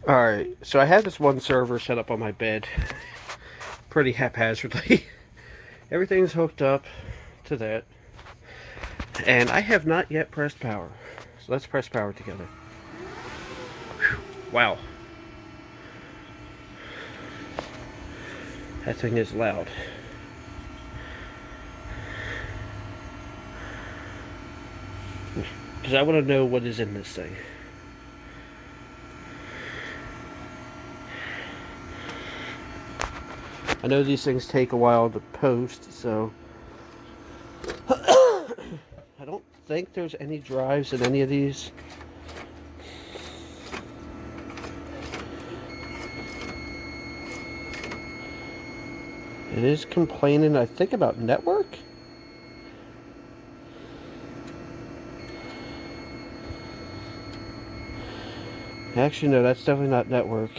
Alright, so I have this one server set up on my bed pretty haphazardly. Everything's hooked up to that. And I have not yet pressed power. So let's press power together. Whew. Wow. That thing is loud. Because I want to know what is in this thing. I know these things take a while to post, so I don't think there's any drives in any of these. It is complaining, I think, about network. Actually, no, that's definitely not network.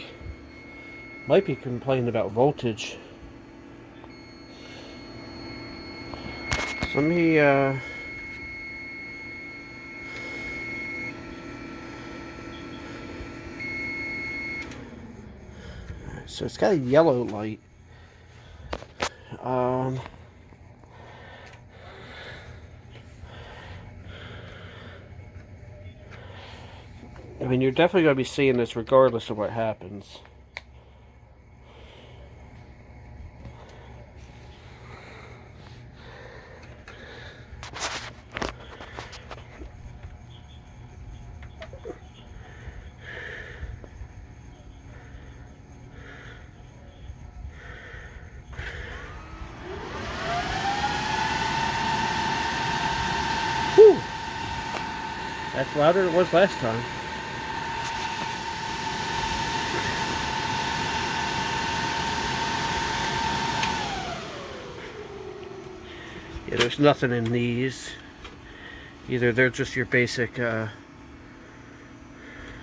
Might be complaining about voltage. So let me, so it's got a yellow light. I mean, you're definitely going to be seeing this regardless of what happens. Whew. That's louder than it was last time. Yeah, there's nothing in these. Either they're just your basic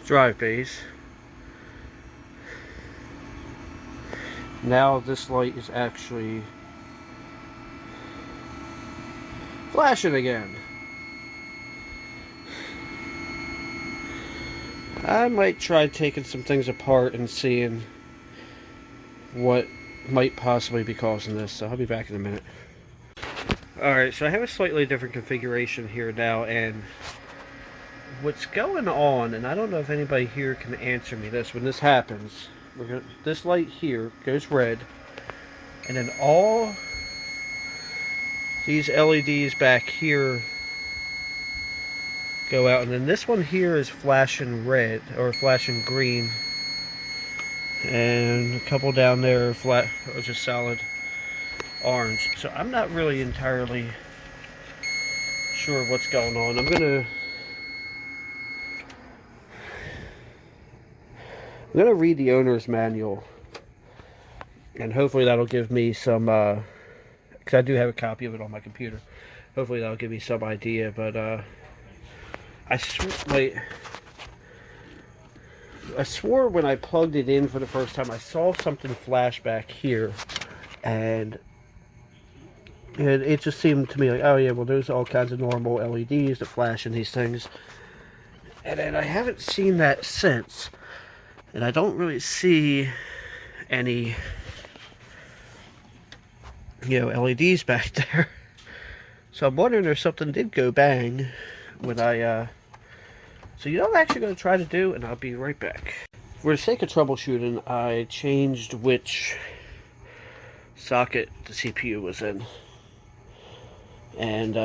drive bays. Now this light is actually flashing again. I might try taking some things apart and seeing what might possibly be causing this, so I'll be back in a minute. Alright, so I have a slightly different configuration here now, and what's going on, and I don't know if anybody here can answer me this, when this happens, this light here goes red, and then all these LEDs back here go out, and then this one here is flashing red, or flashing green, and a couple down there are just solid orange. So I'm not really entirely sure what's going on. I'm gonna read the owner's manual, and hopefully that'll give me some because I do have a copy of it on my computer. Hopefully that'll give me some idea. But I swore when I plugged it in for the first time I saw something flash back here, and it just seemed to me like, oh yeah, well there's all kinds of normal LEDs that flash in these things. And then I haven't seen that since. And I don't really see any, LEDs back there. So I'm wondering if something did go bang when I, so I'm actually going to try to do, and I'll be right back. For the sake of troubleshooting, I changed which socket the CPU was in. And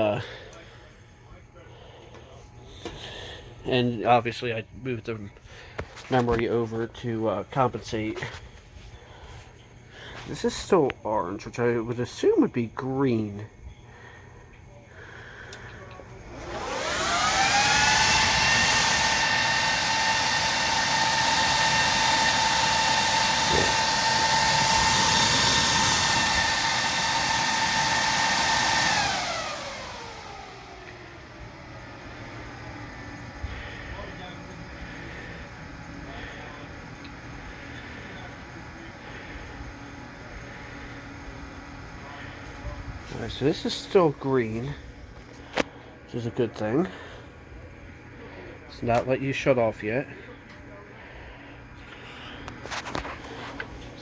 obviously I moved the memory over to compensate. This is still orange, which I would assume would be green. Alright, so this is still green, which is a good thing. It's not let you shut off yet.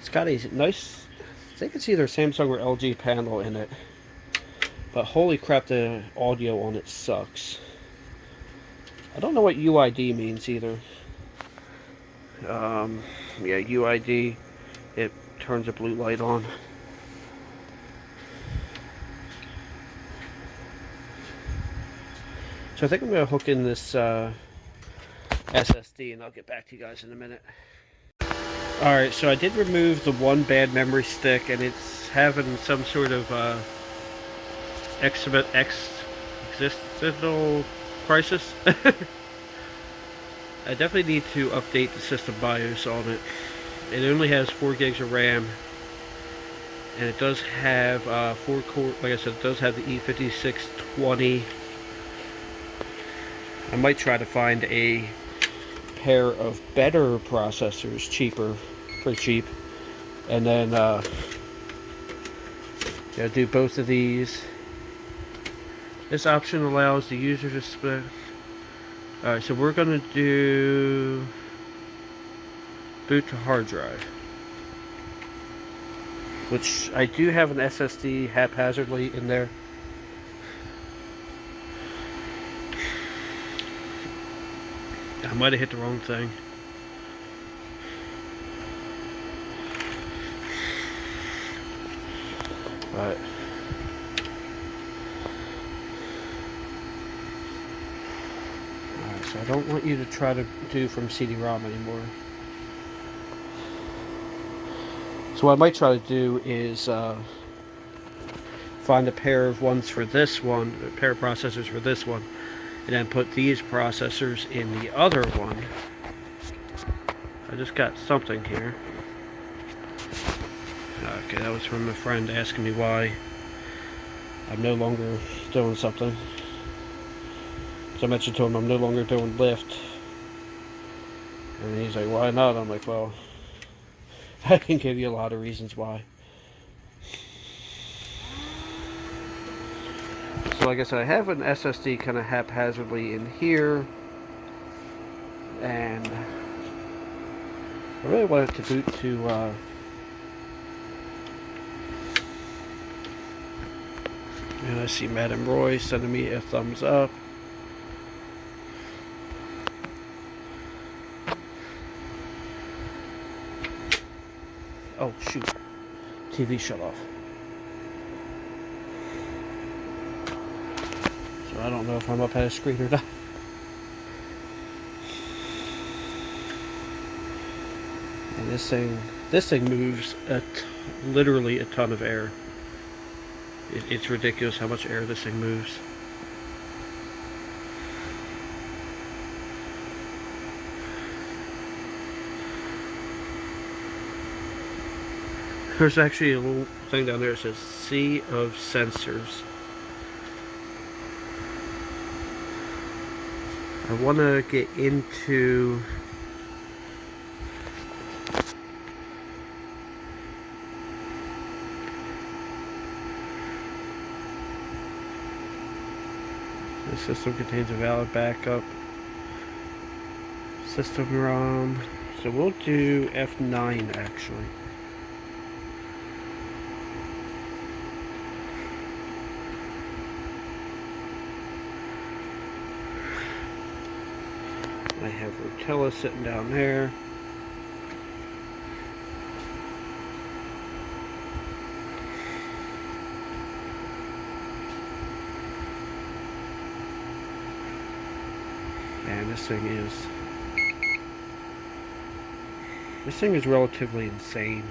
It's got a nice, I think it's either Samsung or LG panel in it. But holy crap, the audio on it sucks. I don't know what UID means either. Yeah, UID, it turns a blue light on. So I think I'm going to hook in this SSD and I'll get back to you guys in a minute. Alright, so I did remove the one bad memory stick and it's having some sort of existential crisis. I definitely need to update the system BIOS on it. It only has 4 gigs of RAM, and it does have 4 core. Like I said, it does have the E5620. I might try to find a pair of better processors, pretty cheap, and then do both of these. This option allows the user to split. Alright, so we're going to do boot to hard drive, which I do have an SSD haphazardly in there. I might have hit the wrong thing. But so I don't want you to try to do from CD-ROM anymore. So what I might try to do is find a pair of ones for this one, a pair of processors for this one, and then put these processors in the other one. I just got something here. Okay, that was from a friend asking me why I'm no longer doing something. So I mentioned to him I'm no longer doing lift. And he's like, why not? I'm like, well, I can give you a lot of reasons why. So like I said, I have an SSD kind of haphazardly in here. And I really wanted to boot to and I see Madam Roy sending me a thumbs up. Oh shoot, TV shut off. So I don't know if I'm up at a screen or not. And this thing moves literally a ton of air. It's ridiculous how much air this thing moves. There's actually a little thing down there that says Sea of Sensors. I want to get into the system contains a valid backup system ROM. So we'll do F9 actually. I have Rotella sitting down there. And this thing is relatively insane.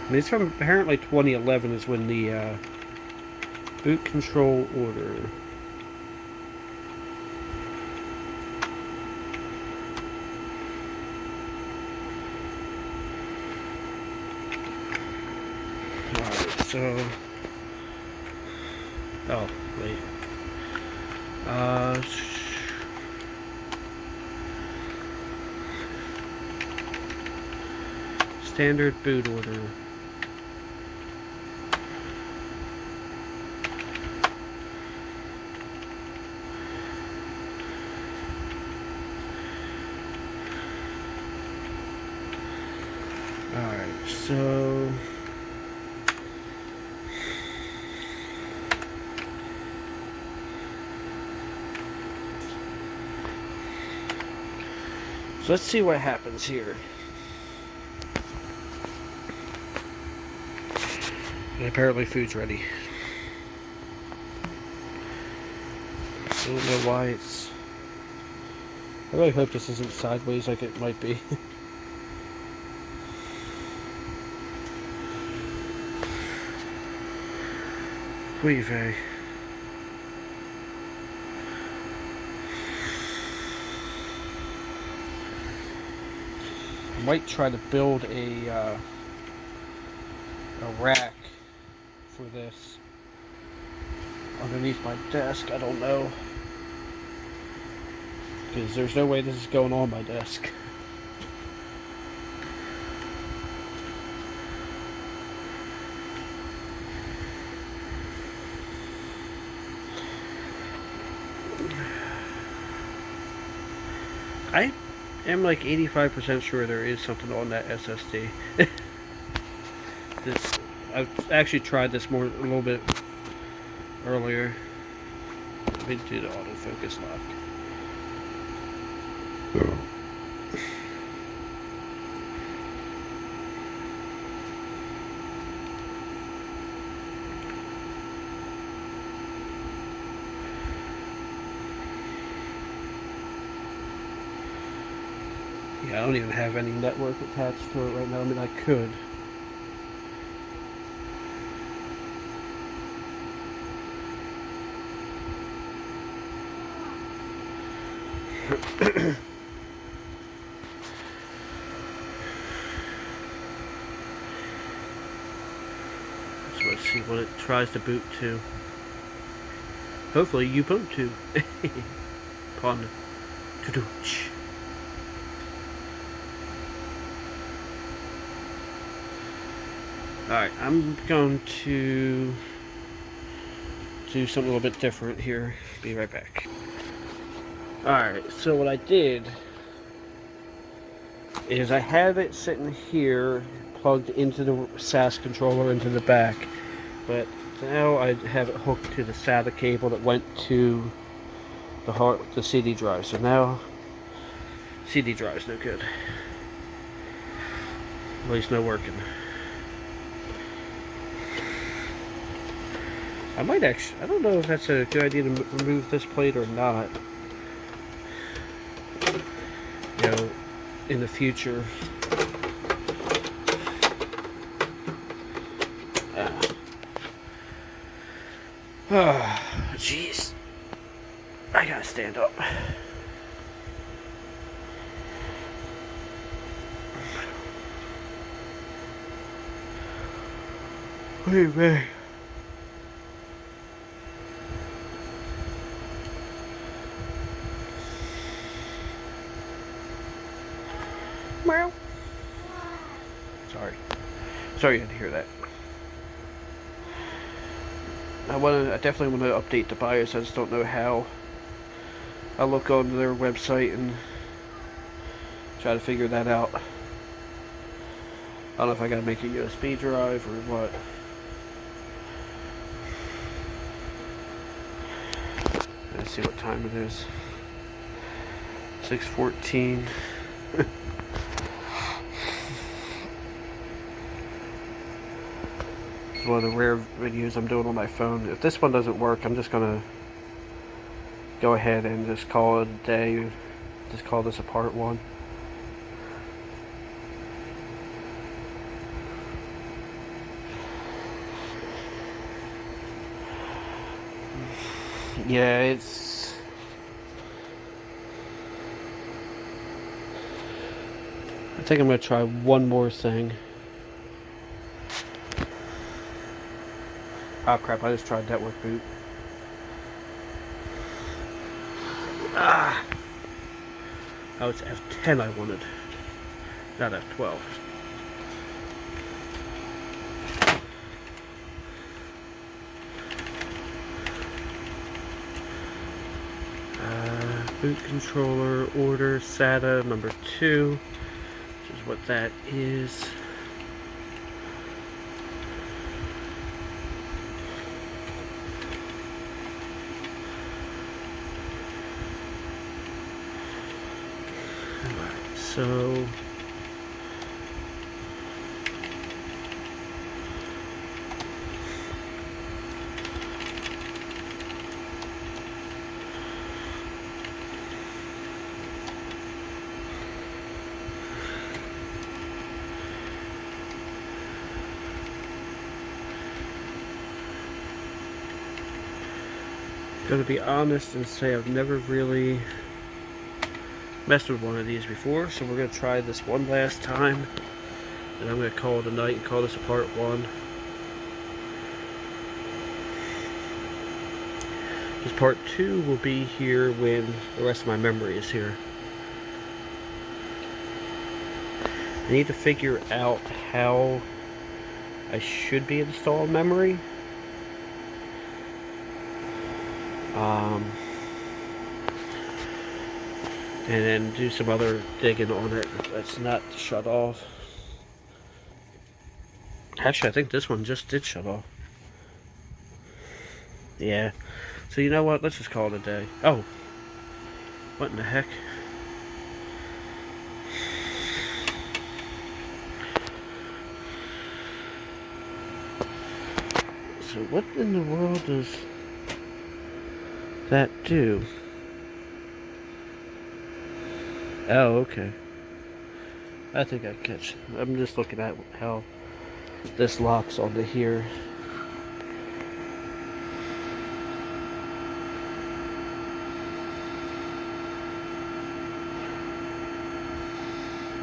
I mean, it's from apparently 2011 is when the boot control order. So, oh, wait. Standard boot order. So let's see what happens here. And apparently food's ready. I don't know why it's... I really hope this isn't sideways like it might be. Weavey. I might try to build a rack for this underneath my desk. I don't know, because there's no way this is going on my desk. I am like 85% sure there is something on that SSD. I've actually tried this a little bit earlier. Let me do the autofocus lock. Yeah, I don't even have any network attached to it right now. I mean, I could. So let's see what it tries to boot to. Hopefully you boot to. Pun. To-dooch. Alright, I'm going to do something a little bit different here. Be right back. Alright, so what I did is I have it sitting here plugged into the SAS controller into the back, but now I have it hooked to the SATA cable that went to the CD drive. So now CD drive's no good. At least no working. I might actually, I don't know if that's a good idea to remove this plate or not. You know, in the future. Jeez. I gotta stand up. Wait, man. Sorry you had to hear that. I definitely want to update the BIOS. I just don't know how. I'll look on their website and try to figure that out. I don't know if I gotta make a USB drive or what. Let's see what time it is. 6:14. It's one of the rare videos I'm doing on my phone. If this one doesn't work, I'm just gonna go ahead and just call it a day. Just call this a part one. Yeah, it's... I think I'm gonna try one more thing. Oh crap, I just tried network boot. Ah! Oh, it's F10 I wanted, not F12. Boot controller, order, SATA number 2, which is what that is. So gonna be honest and say I've never really messed with one of these before, so we're gonna try this one last time, and I'm gonna call it a night and call this a part 1. Because part 2 will be here when the rest of my memory is here. I need to figure out how I should be installing memory. And then do some other digging on it that's not shut off. Actually, I think this one just did shut off. Yeah. So you know what? Let's just call it a day. Oh. What in the heck? So what in the world does that do? Oh, okay. I think I catch. I'm just looking at how this locks onto here.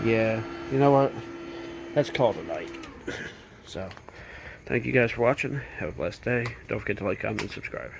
Yeah, you know what? Let's call it a night. So, thank you guys for watching. Have a blessed day. Don't forget to like, comment, and subscribe.